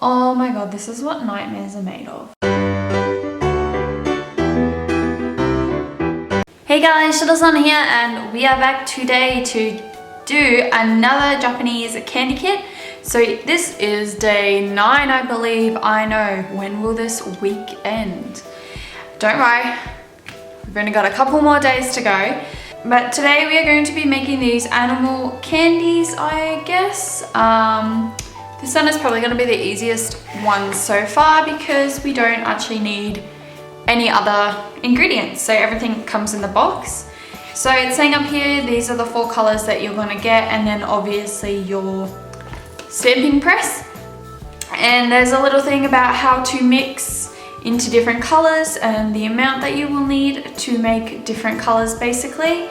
Oh my god, this is what nightmares are made of. Hey guys, Shirosan here, and we are back today to do another Japanese candy kit. So this is day 9, I believe. I know, when will this week end? Don't worry, we've only got a couple more days to go. But today we are going to be making these animal candies, I guess. This one is probably going to be the easiest one so far because we don't actually need any other ingredients. So everything comes in the box. So it's saying up here, these are the 4 colors that you're going to get, and then obviously your stamping press. And there's a little thing about how to mix into different colors and the amount that you will need to make different colors basically.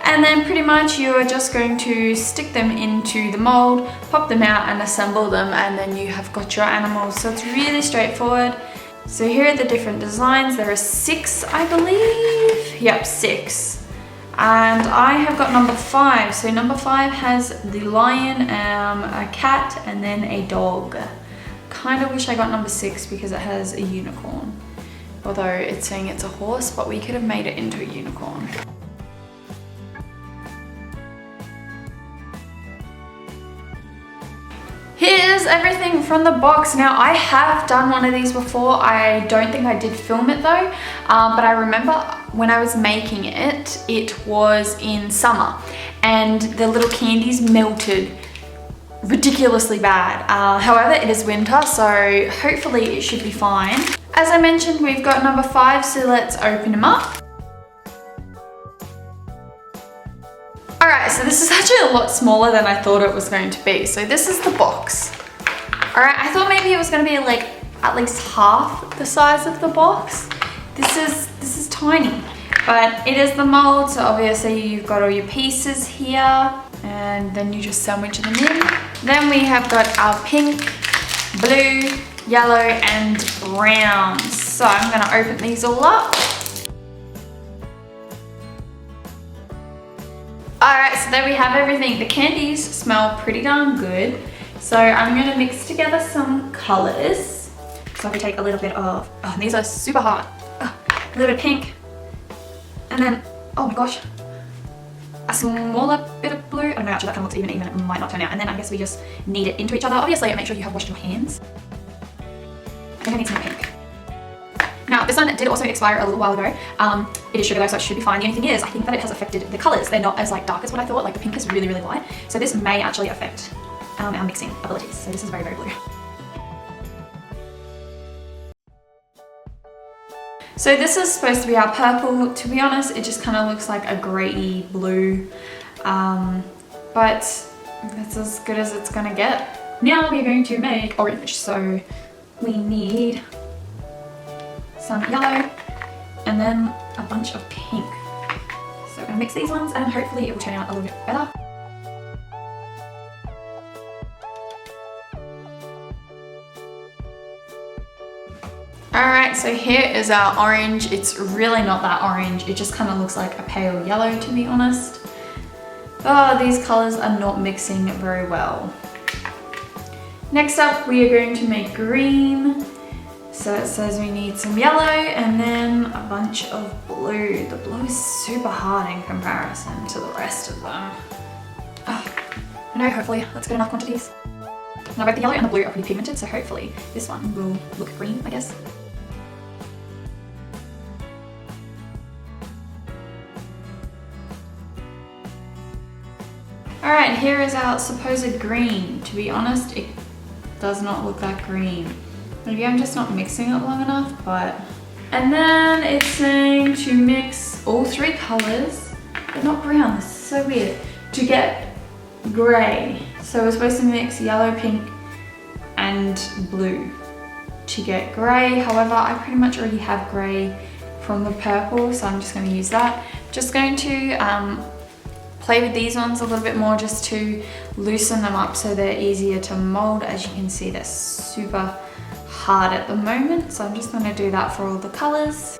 And then pretty much you are just going to stick them into the mold, pop them out and assemble them, and then you have got your animals. So it's really straightforward. So here are the different designs. There are 6, I believe. Yep, 6. And I have got number 5. So number 5 has the lion, a cat, and then a dog. Kind of wish I got number 6 because it has a unicorn. Although it's saying it's a horse, but we could have made it into a unicorn. Here's everything from the box. Now I have done one of these before. I don't think I did film it though, but I remember when I was making it, it was in summer and the little candies melted ridiculously bad. However, it is winter, so hopefully it should be fine. As I mentioned, we've got number 5, so let's open them up. Alright, so this is actually a lot smaller than I thought it was going to be. So this is the box. Alright, I thought maybe it was going to be like at least half the size of the box. This is tiny, but it is the mold, so obviously you've got all your pieces here, and then you just sandwich them in. Then we have got our pink, blue, yellow, and brown. So I'm going to open these all up. Alright, so there we have everything. The candies smell pretty darn good. So I'm going to mix together some colors. So I can take a little bit of, oh, these are super hot. Oh, a little bit of pink. And then, oh my gosh, a smaller bit of blue. I don't know, actually that kind of looks even, it might not turn out. And then I guess we just knead it into each other. Obviously, make sure you have washed your hands. I think I need some pink. Now, this one did also expire a little while ago. It is sugar though, so it should be fine. The only thing is, I think that it has affected the colours. They're not as like dark as what I thought. Like the pink is really, really light. So this may actually affect our mixing abilities. So this is very, very blue. So this is supposed to be our purple. To be honest, it just kind of looks like a grey blue. But that's as good as it's gonna get. Now we're going to make orange. So we need some yellow, and then a bunch of pink. So I'm gonna mix these ones and hopefully it will turn out a little bit better. Alright, so here is our orange. It's really not that orange, it just kind of looks like a pale yellow to be honest. Oh, these colours are not mixing very well. Next up we are going to make green. So it says we need some yellow and then a bunch of blue. The blue is super hard in comparison to the rest of them. Oh, I know, hopefully that's good enough quantities. Now both the yellow and the blue are pretty pigmented, so hopefully this one will look green, I guess. Alright, here is our supposed green. To be honest, it does not look that green. Maybe I'm just not mixing it long enough, but... And then it's saying to mix all 3 colors, but not brown, this is so weird, to get gray. So we're supposed to mix yellow, pink, and blue to get gray. However, I pretty much already have gray from the purple, so I'm just going to use that. Just going to play with these ones a little bit more just to loosen them up so they're easier to mold. As you can see, they're super hard at the moment, so I'm just going to do that for all the colors.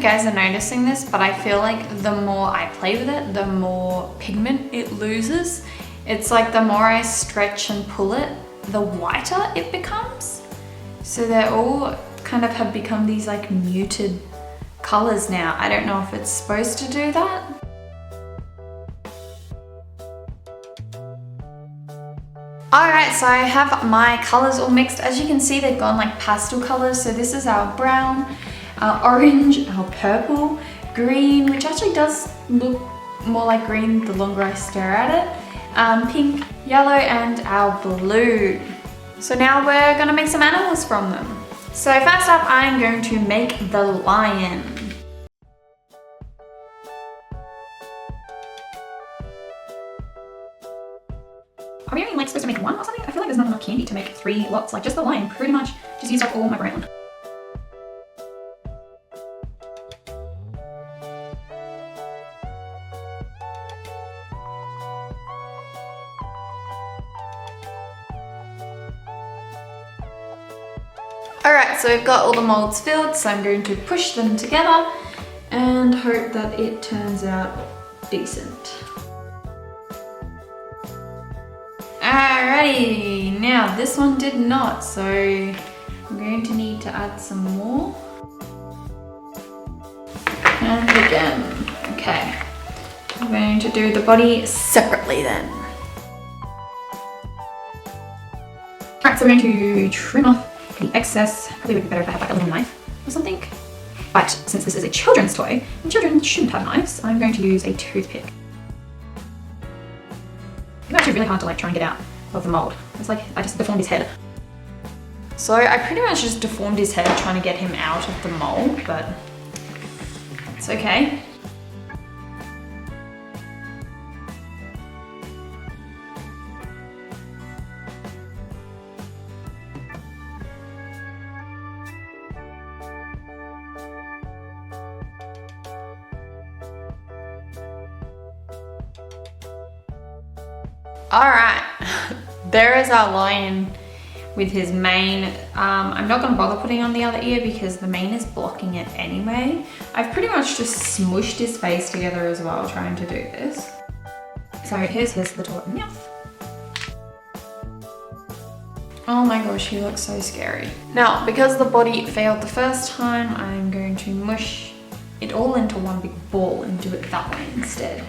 you guys are noticing this, but I feel like the more I play with it, the more pigment it loses. It's like the more I stretch and pull it, the whiter it becomes. So they're all kind of have become these like muted colors now. I don't know if it's supposed to do that. Alright, so I have my colors all mixed. As you can see, they've gone like pastel colors. So this is our brown, our orange, our purple, green, which actually does look more like green the longer I stare at it, pink, yellow, and our blue. So now we're gonna make some animals from them. So first up, I'm going to make the lion. Are we only like supposed to make one or something? I feel like there's not enough candy to make 3 lots. Like just the lion pretty much just used up all my brown. Alright, so we've got all the molds filled, so I'm going to push them together and hope that it turns out decent. Alrighty, now this one did not, so I'm going to need to add some more. And again, okay. I'm going to do the body separately then. Alright, so we're going to trim off the excess. Probably would be better if I had like a little knife or something. But since this is a children's toy, and children shouldn't have knives, I'm going to use a toothpick. It's actually really hard to like try and get out of the mold. It's like I just deformed his head. So I pretty much just deformed his head trying to get him out of the mold, but it's okay. Alright, there is our lion with his mane. I'm not going to bother putting on the other ear because the mane is blocking it anyway. I've pretty much just smooshed his face together as well trying to do this. So here's his little mouth. Oh my gosh, he looks so scary. Now, because the body failed the first time, I'm going to mush it all into one big ball and do it that way instead.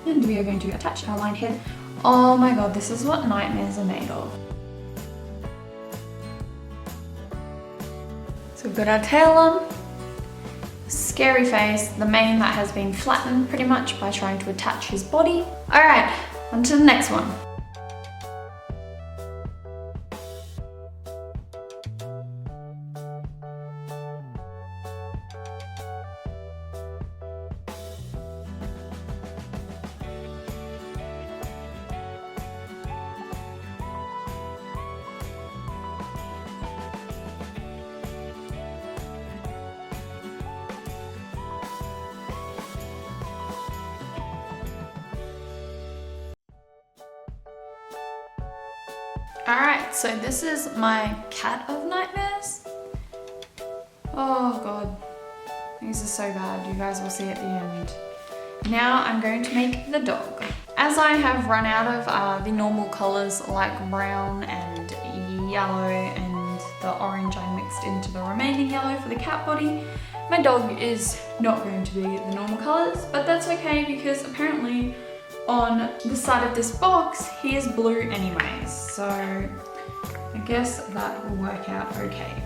And we are going to attach our lion head. Oh my god, this is what nightmares are made of. So we've got our tail on, scary face, the mane that has been flattened pretty much by trying to attach his body. Alright, on to the next one. Alright, so this is my cat of nightmares. Oh god, these are so bad. You guys will see at the end. Now I'm going to make the dog. As I have run out of the normal colours like brown and yellow and the orange I mixed into the remaining yellow for the cat body, my dog is not going to be the normal colours, but that's okay because apparently on the side of this box, he is blue anyways, so I guess that will work out okay.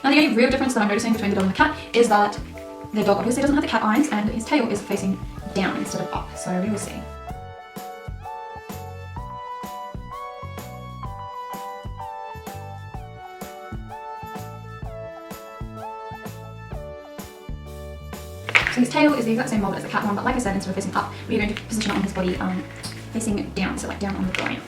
Now the only real difference that I'm noticing between the dog and the cat is that the dog obviously doesn't have the cat eyes and his tail is facing down instead of up, so we will see. So his tail is the exact same mold as the cat one, but like I said, instead of facing up, we're going to position it on his body facing down, so like down on the ground.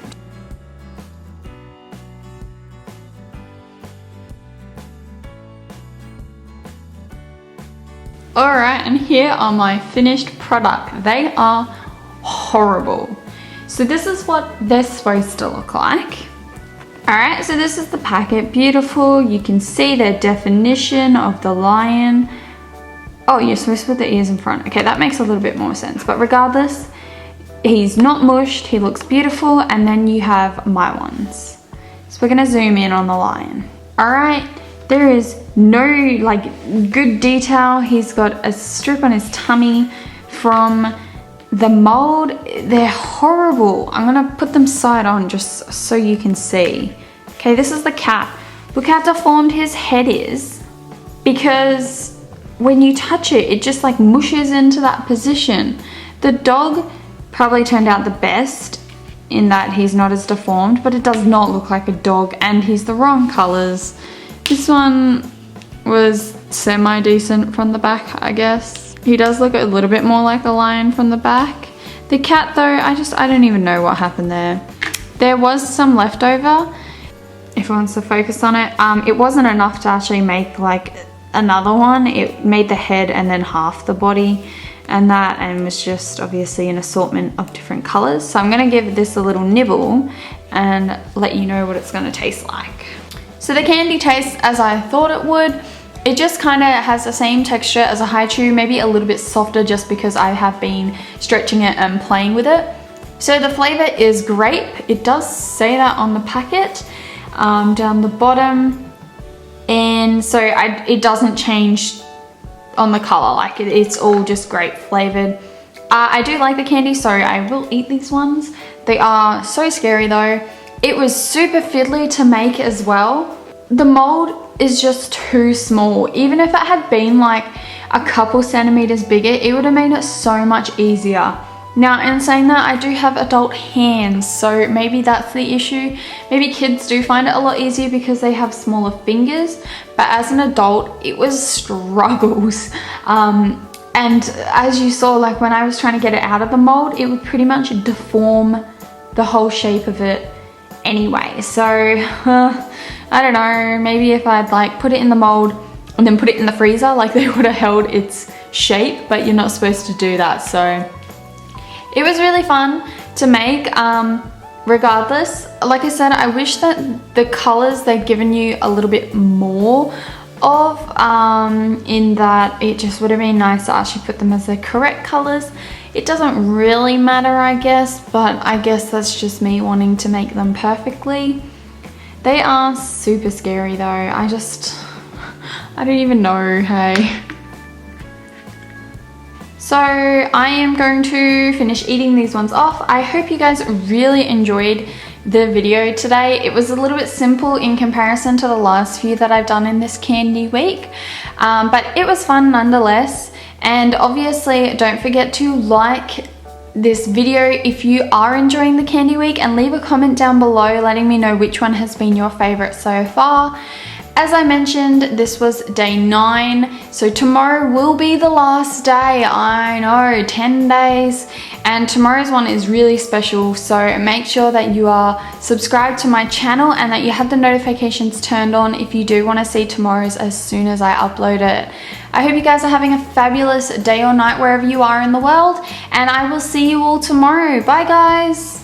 Alright, and here are my finished product. They are horrible. So this is what they're supposed to look like. Alright, so this is the packet. Beautiful. You can see their definition of the lion. Oh, you're supposed to put the ears in front. Okay, that makes a little bit more sense. But regardless, he's not mushed. He looks beautiful. And then you have my ones. So we're going to zoom in on the lion. Alright, there is no like good detail. He's got a strip on his tummy from the mold. They're horrible. I'm going to put them side on just so you can see. Okay, this is the cap. Look how deformed his head is, because when you touch it, it just like mushes into that position. The dog probably turned out the best in that he's not as deformed, but it does not look like a dog, and he's the wrong colors. This one was semi-decent from the back, I guess. He does look a little bit more like a lion from the back. The cat though, I don't even know what happened there. There was some leftover, if one wants to focus on it. It wasn't enough to actually make like another one. It made the head and then half the body and that, and was just obviously an assortment of different colors. So I'm gonna give this a little nibble and let you know what it's gonna taste like. So the candy tastes as I thought it would. It just kind of has the same texture as a Haichu, maybe a little bit softer just because I have been stretching it and playing with it. So the flavor is grape. It does say that on the packet down the bottom. And so it doesn't change on the color, like it's all just grape flavored. I do like the candy, so I will eat these ones. They are so scary though. It was super fiddly to make as well. The mold is just too small. Even if it had been like a couple centimeters bigger, it would have made it so much easier. Now, in saying that, I do have adult hands, so maybe that's the issue. Maybe kids do find it a lot easier because they have smaller fingers, but as an adult, it was struggles. And as you saw, like when I was trying to get it out of the mold, it would pretty much deform the whole shape of it anyway. So I don't know, maybe if I'd like put it in the mold and then put it in the freezer, like they would have held its shape, but you're not supposed to do that. So it was really fun to make. Regardless, like I said, I wish that the colors they've given you a little bit more of, in that it just would have been nice to actually put them as the correct colors. It doesn't really matter, I guess, but I guess that's just me wanting to make them perfectly. They are super scary though. I don't even know, hey. So I am going to finish eating these ones off. I hope you guys really enjoyed the video today. It was a little bit simple in comparison to the last few that I've done in this candy week, but it was fun nonetheless. And obviously don't forget to like this video if you are enjoying the candy week, and leave a comment down below letting me know which one has been your favorite so far. As I mentioned, this was day 9, so tomorrow will be the last day. I know, 10 days, and tomorrow's one is really special, so make sure that you are subscribed to my channel and that you have the notifications turned on if you do want to see tomorrow's as soon as I upload it. I hope you guys are having a fabulous day or night wherever you are in the world, and I will see you all tomorrow. Bye guys!